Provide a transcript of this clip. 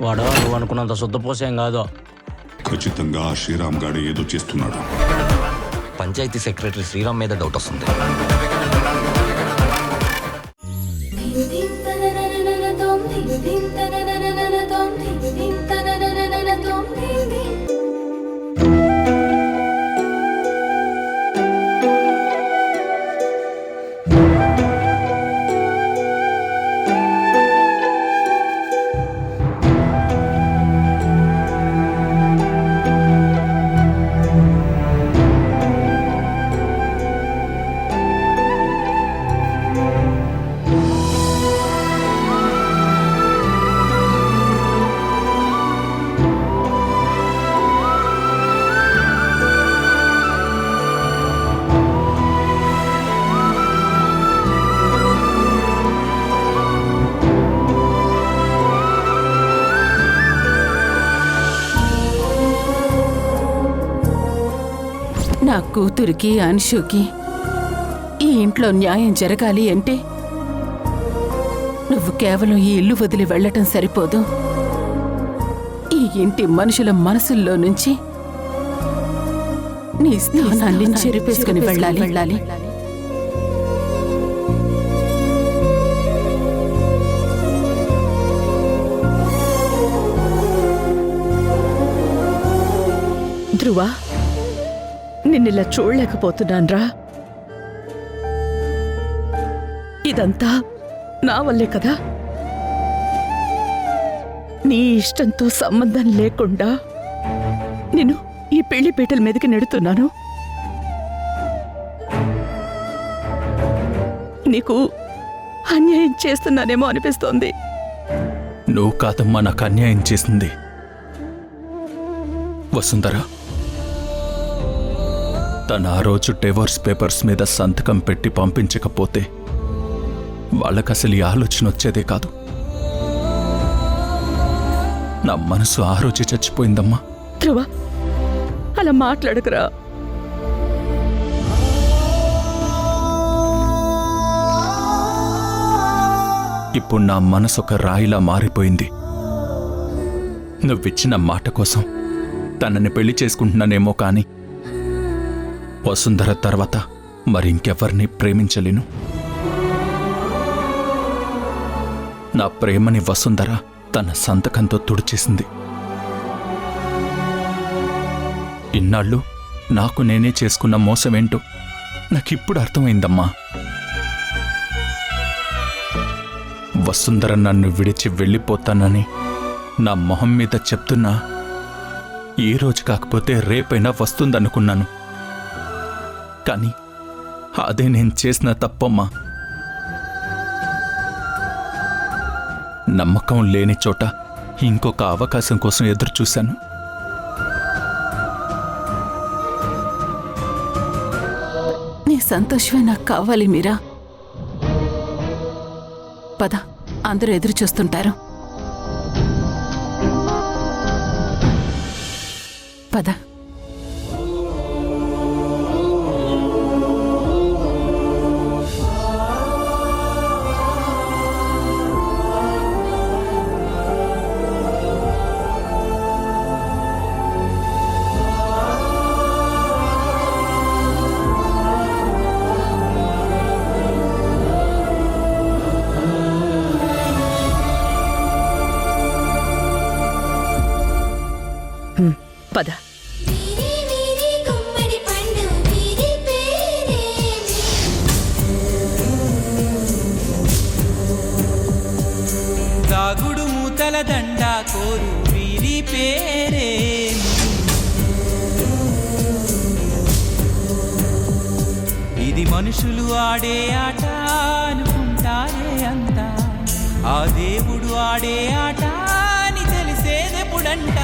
వాడు నువ్వు అనుకున్నంత శుద్ధపోసేం కాదు. ఖచ్చితంగా శ్రీరామ్ గాడే ఏదో చేస్తున్నాడు. పంచాయతీ సెక్రటరీ శ్రీరామ్ మీద డౌట్ వస్తుంది. నా కూతురికి అంశుకి ఈ ఇంట్లో న్యాయం జరగాలి అంటే నువ్వు కేవలం ఈ ఇల్లు వదిలి వెళ్ళటం సరిపోదు. ఈ ఇంటి మనుషుల మనసుల్లో నుంచి నీ స్థానాన్ని చెరిపేసుకుని వెళ్ళాలి. ధ్రువ, నిన్నిలా చూడలేకపోతున్నాన్రా. ఇదంతా నా వల్లే కదా. నీ ఇష్టంతో సంబంధం లేకుండా నేను ఈ పెళ్లి పీటల మీదకి నెడుతున్నాను. నీకు అన్యాయం చేస్తున్నానేమో అనిపిస్తోంది. నువ్వు కాదమ్మా నాకు అన్యాయం చేసింది. వసుంధర తను ఆ రోజు డివోర్స్ పేపర్స్ మీద సంతకం పెట్టి పంపించకపోతే వాళ్ళకసలు ఈ ఆలోచన వచ్చేదే కాదు. నా మనసు ఆ రోజే చచ్చిపోయిందమ్మా. ధ్రువ, అలా మాట్లాడకురా. ఇప్పుడు నా మనసు ఒక రాయిలా మారిపోయింది. నువ్విచ్చిన మాట కోసం తనని పెళ్లి చేసుకుంటున్నానేమో కానీ వసుంధర తర్వాత మరింకెవరిని ప్రేమించలేను. నా ప్రేమని వసుంధర తన సంతకంతో తుడిచేసింది. ఇన్నాళ్ళు నాకు నేనే చేసుకున్న మోసమేంటో నాకిప్పుడు అర్థమైందమ్మా. వసుంధర నన్ను విడిచి వెళ్ళిపోతానని నా మొహం మీద చెప్తున్నా ఈ రోజు కాకపోతే రేపైనా వస్తుందనుకున్నాను. కానీ అదే నేను చేసిన తప్పమ్మా. నమ్మకం లేని చోట ఇంకొక అవకాశం కోసం ఎదురు చూశాను. నీ సంతోషమే నాకు కావాలి మీరా. పద, అందరూ ఎదురు చూస్తుంటారు. పద. పద. దాగుడు మూతల దండా కోరు వీరి పేరే. ఇది మనుషులు ఆడే ఆట అనుకుంటారే అంతా. ఆ దేవుడు ఆడే ఆట అని తెలిసేదెప్పుడంట.